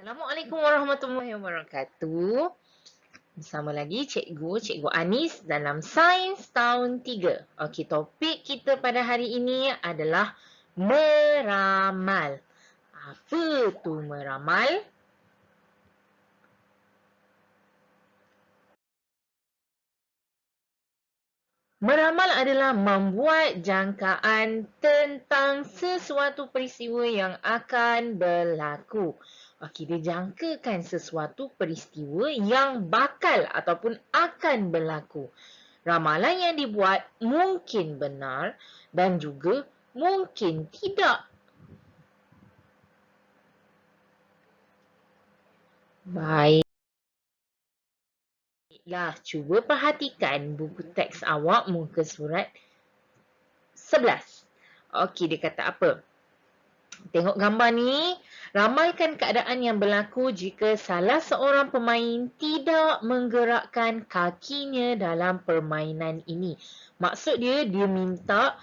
Assalamualaikum warahmatullahi wabarakatuh. Bersama lagi Cikgu Anis dalam Sains Tahun 3. Okey, topik kita pada hari ini adalah meramal. Apa tu meramal? Meramal adalah membuat jangkaan tentang sesuatu peristiwa yang akan berlaku. Okey, dia jangkakan sesuatu peristiwa yang bakal ataupun akan berlaku. Ramalan yang dibuat mungkin benar dan juga mungkin tidak. Baiklah, cuba perhatikan buku teks awak muka surat 11. Okey, dia kata apa? Tengok gambar ni. Ramalkan keadaan yang berlaku jika salah seorang pemain tidak menggerakkan kakinya dalam permainan ini. Maksud dia minta,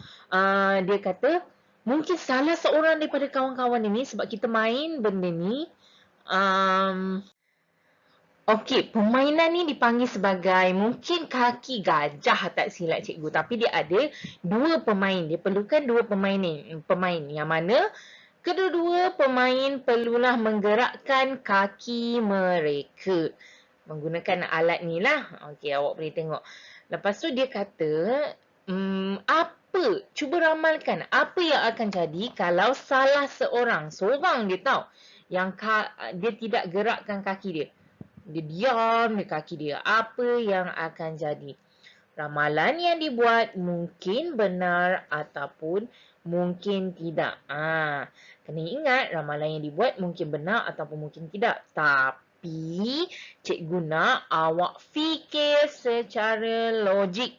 dia kata, mungkin salah seorang daripada kawan-kawan ini sebab kita main benda ni. Okey, permainan ni dipanggil sebagai mungkin kaki gajah tak silap cikgu. Tapi dia ada dua pemain. Dia perlukan dua pemain yang mana kedua-dua pemain perlulah menggerakkan kaki mereka. Menggunakan alat ni lah. Okey, awak boleh tengok. Lepas tu dia kata, apa? Cuba ramalkan. Apa yang akan jadi kalau salah seorang dia tahu, yang dia tidak gerakkan kaki dia. Dia diam di kaki dia. Apa yang akan jadi? Ramalan yang dibuat mungkin benar ataupun mungkin tidak. Kena ingat ramalan yang dibuat mungkin benar ataupun mungkin tidak. Tapi cikgu nak awak fikir secara logik.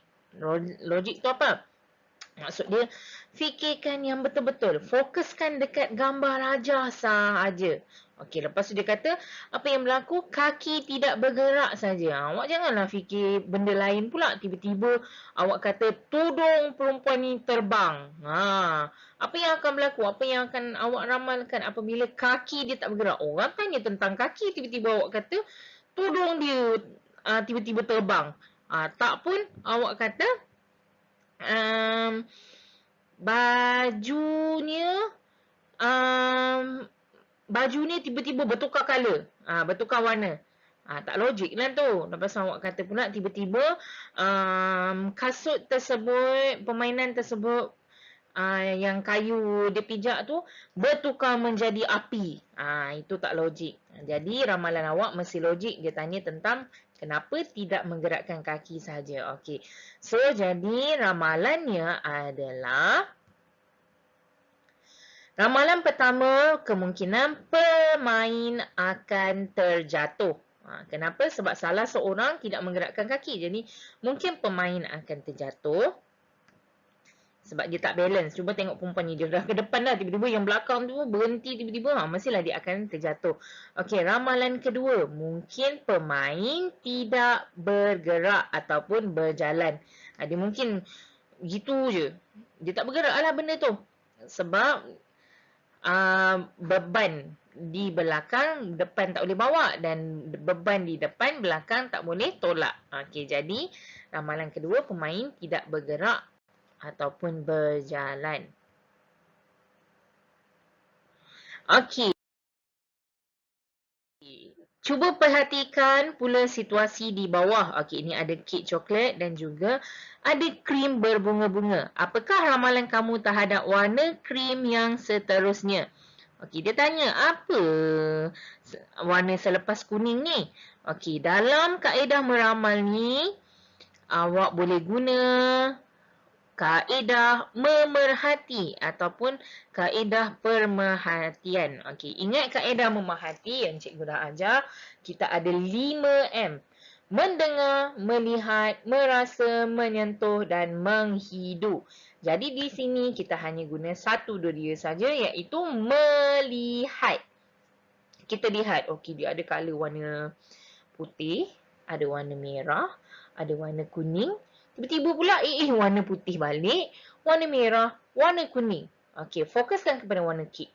Logik tu apa? Maksud dia, fikirkan yang betul-betul. Fokuskan dekat gambar raja sahaja. Okey, lepas tu dia kata, apa yang berlaku? Kaki tidak bergerak saja. Awak janganlah fikir benda lain pula. Tiba-tiba awak kata, tudung perempuan ni terbang. Apa yang akan berlaku? Apa yang akan awak ramalkan apabila kaki dia tak bergerak? Orang tanya tentang kaki, tiba-tiba awak kata, tudung dia tiba-tiba terbang. Tak pun, awak kata, bajunya bajunya tiba-tiba bertukar color, bertukar warna. Tak logik lah tu. Lepas awak kata pula tiba-tiba kasut tersebut, permainan tersebut, yang kayu dia pijak tu bertukar menjadi api. Itu tak logik. Jadi ramalan awak mesti logik. Dia tanya tentang kenapa tidak menggerakkan kaki saja. Okey. So jadi ramalannya adalah, ramalan pertama, kemungkinan pemain akan terjatuh. Kenapa? Sebab salah seorang tidak menggerakkan kaki. Jadi mungkin pemain akan terjatuh sebab dia tak balance. Cuba tengok perempuan ni, dia dah ke depan dah, tiba-tiba yang belakang tu berhenti tiba-tiba, mestilah dia akan terjatuh. Okey, ramalan kedua, mungkin pemain tidak bergerak ataupun berjalan. Dia mungkin gitu je, dia tak bergerak lah benda tu sebab beban di belakang, depan tak boleh bawa, dan beban di depan, belakang tak boleh tolak. Okey, jadi ramalan kedua, pemain tidak bergerak ataupun berjalan. Okey. Cuba perhatikan pula situasi di bawah. Okey, ini ada kek coklat dan juga ada krim berbunga-bunga. Apakah ramalan kamu terhadap warna krim yang seterusnya? Okey, dia tanya apa warna selepas kuning ni? Okey, dalam kaedah meramal ni, awak boleh guna kaedah memerhati ataupun kaedah permerhatian. Okey, ingat kaedah memerhati yang cikgu dah ajar, kita ada 5M. Mendengar, melihat, merasa, menyentuh dan menghidu. Jadi di sini kita hanya guna satu dia saja, iaitu melihat. Kita lihat, okey, dia ada color warna putih, ada warna merah, ada warna kuning. Tiba-tiba pula warna putih balik, warna merah, warna kuning. Okey, fokuskan kepada warna kek.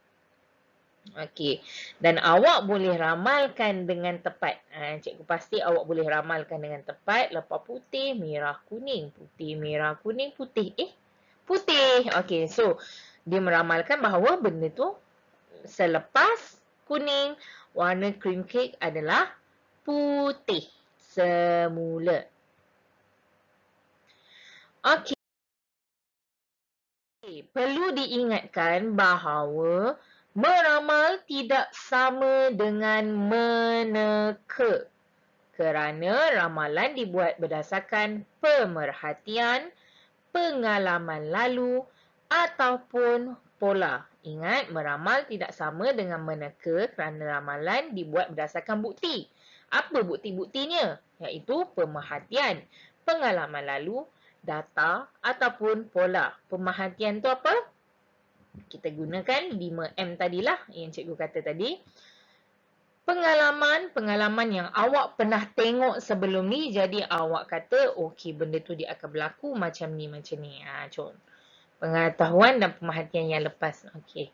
Okey. Dan awak boleh ramalkan dengan tepat. Cikgu pasti awak boleh ramalkan dengan tepat. Lepas putih, merah, kuning. Putih, merah, kuning, putih. Putih. Okey. So, dia meramalkan bahawa benda tu selepas kuning, warna cream cake adalah putih semula. Okey. Perlu diingatkan bahawa meramal tidak sama dengan meneka. Kerana ramalan dibuat berdasarkan pemerhatian, pengalaman lalu ataupun pola. Ingat, meramal tidak sama dengan meneka kerana ramalan dibuat berdasarkan bukti. Apa bukti-buktinya? Iaitu pemerhatian, pengalaman lalu, data ataupun pola. Pemerhatian tu apa? Kita gunakan 5M tadilah yang cikgu kata tadi. Pengalaman yang awak pernah tengok sebelum ni, jadi awak kata, okey, benda tu dia akan berlaku macam ni, macam ni. Contoh. Pengetahuan dan pemerhatian yang lepas. Okey.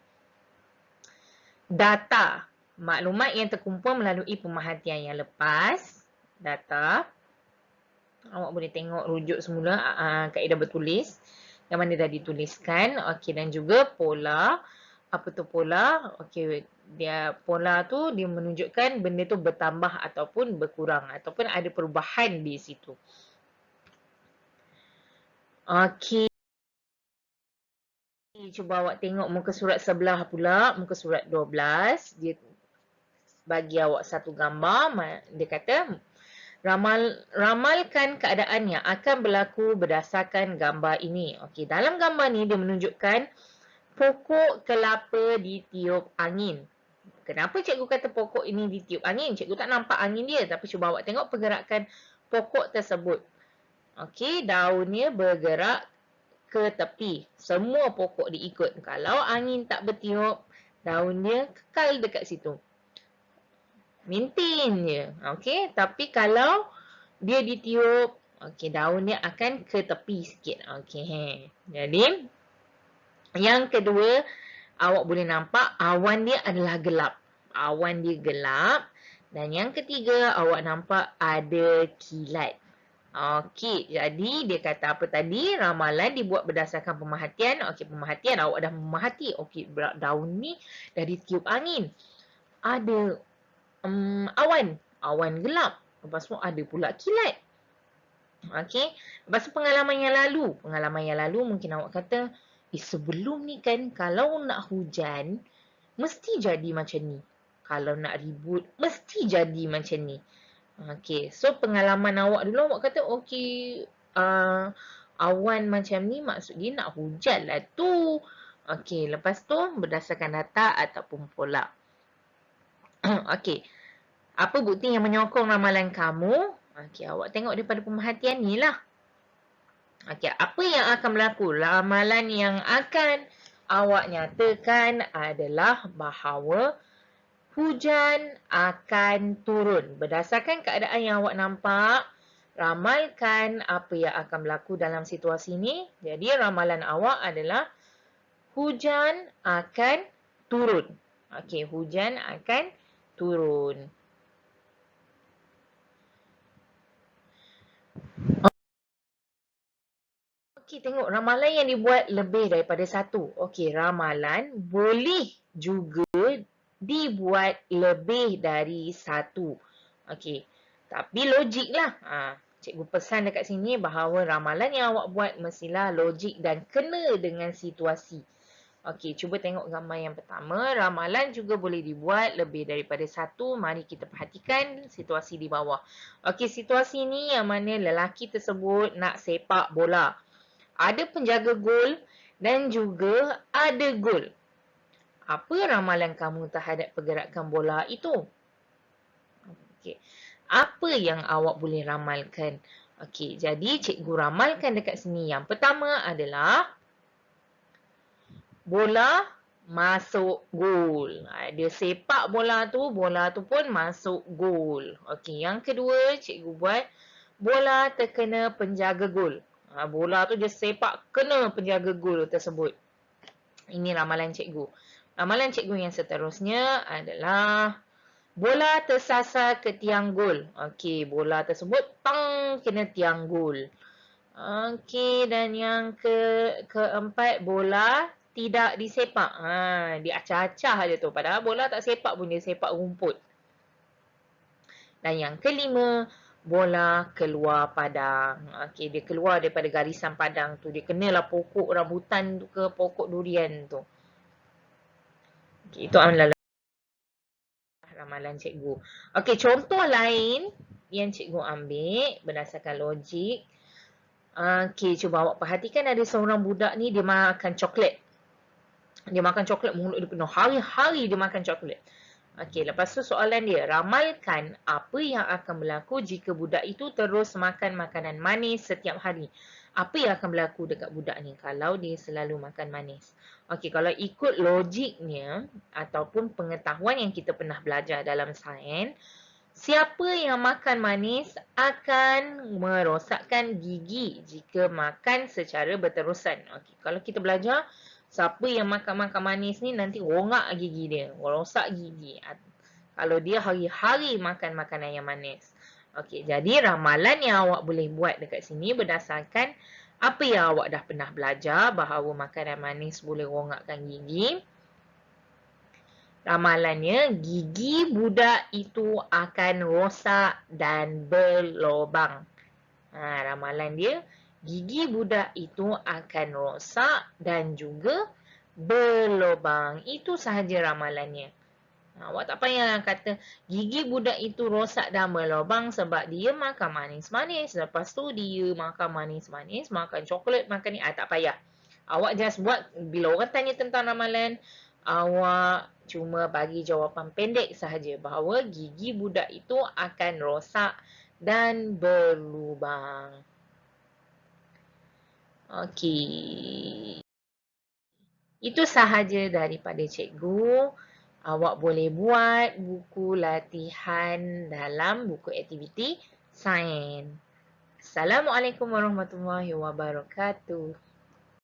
Data. Maklumat yang terkumpul melalui pemerhatian yang lepas. Data. Awak boleh tengok rujuk semula kaedah bertulis. Yang mana dah dituliskan. Okey, dan juga pola. Apa tu pola? Okey, pola tu dia menunjukkan benda tu bertambah ataupun berkurang ataupun ada perubahan di situ. Okey. Cuba awak tengok muka surat sebelah pula, muka surat 12. Dia bagi awak satu gambar. Dia kata, ramalkan keadaan yang akan berlaku berdasarkan gambar ini. Okey, dalam gambar ni dia menunjukkan pokok kelapa ditiup angin. Kenapa cikgu kata pokok ini ditiup angin? Cikgu tak nampak angin dia, tapi cuba awak tengok pergerakan pokok tersebut. Okey, daunnya bergerak ke tepi. Semua pokok diikut. Kalau angin tak bertiup, daunnya kekal dekat situ. Maintain je. Okey, tapi kalau dia ditiup, okey, daunnya akan ke tepi sikit. Okey. Jadi, yang kedua, awak boleh nampak awan dia adalah gelap. Awan dia gelap. Dan yang ketiga, awak nampak ada kilat. Okey, jadi dia kata apa tadi? Ramalan dibuat berdasarkan pemerhatian. Okey, pemerhatian. Awak dah memerhati. Okey, daun ni dah ditiup angin. Ada awan. Awan gelap. Lepas tu ada pula kilat. Okey. Lepas tu pengalaman yang lalu. Pengalaman yang lalu mungkin awak kata, sebelum ni kan kalau nak hujan, mesti jadi macam ni. Kalau nak ribut, mesti jadi macam ni. Okey, so pengalaman awak dulu, awak kata, okey, awan macam ni maksud dia nak hujan lah tu. Okey, lepas tu berdasarkan data ataupun pola. Okey, apa bukti yang menyokong ramalan kamu? Okey, awak tengok daripada pemerhatian ni lah. Okey, apa yang akan berlaku? Ramalan yang akan awak nyatakan adalah bahawa hujan akan turun. Berdasarkan keadaan yang awak nampak, ramalkan apa yang akan berlaku dalam situasi ini. Jadi ramalan awak adalah hujan akan turun. Okey, hujan akan turun. Okey, tengok ramalan yang dibuat lebih daripada satu. Okey, ramalan boleh juga dibuat lebih dari satu. Okey, tapi logik lah. Cikgu pesan dekat sini bahawa ramalan yang awak buat mestilah logik dan kena dengan situasi. Okey, cuba tengok gambar yang pertama. Ramalan juga boleh dibuat lebih daripada satu. Mari kita perhatikan situasi di bawah. Okey, situasi ni yang mana lelaki tersebut nak sepak bola. Ada penjaga gol dan juga ada gol. Apa ramalan kamu terhadap pergerakan bola itu? Okey. Apa yang awak boleh ramalkan? Okey, jadi cikgu ramalkan dekat sini. Yang pertama adalah bola masuk gol. Dia sepak bola tu pun masuk gol. Okey, yang kedua cikgu buat bola terkena penjaga gol. Bola tu dia sepak kena penjaga gol tersebut. Ini ramalan cikgu. Ramalan cikgu yang seterusnya adalah bola tersasar ke tiang gol. Okey, bola tersebut tang kena tiang gol. Okey, dan yang keempat, bola tidak disepak. Dia acah-acah je tu. Padahal bola tak sepak pun, dia sepak rumput. Dan yang kelima, bola keluar padang. Okey, dia keluar daripada garisan padang tu. Dia kenalah pokok rambutan tu ke pokok durian tu. Okey, itu amalan ramalan cikgu. Okey, contoh lain yang cikgu ambil berdasarkan logik. Okey, cuba awak perhatikan ada seorang budak ni dia makan coklat. Dia makan coklat, mulut dia penuh. Hari-hari dia makan coklat. Okey, lepas tu soalan dia, ramalkan apa yang akan berlaku jika budak itu terus makan makanan manis setiap hari. Apa yang akan berlaku dekat budak ni kalau dia selalu makan manis? Okey, kalau ikut logiknya ataupun pengetahuan yang kita pernah belajar dalam sains, siapa yang makan manis akan merosakkan gigi jika makan secara berterusan. Okey, kalau kita belajar, siapa yang makan manis ni nanti rongak gigi dia, rosak gigi. Kalau dia hari-hari makan makanan yang manis. Okey, jadi ramalan yang awak boleh buat dekat sini berdasarkan apa yang awak dah pernah belajar bahawa makanan manis boleh rongakkan gigi. Ramalannya, gigi budak itu akan rosak dan berlobang. Ramalan dia, gigi budak itu akan rosak dan juga berlobang. Itu sahaja ramalannya. Awak tak payah kata gigi budak itu rosak dan berlobang sebab dia makan manis-manis. Lepas tu dia makan manis-manis, makan coklat, makan ni. Tak payah. Awak just buat, bila orang tanya tentang ramalan, awak cuma bagi jawapan pendek sahaja bahawa gigi budak itu akan rosak dan berlubang. Okey. Itu sahaja daripada cikgu. Awak boleh buat buku latihan dalam buku aktiviti sains. Assalamualaikum warahmatullahi wabarakatuh.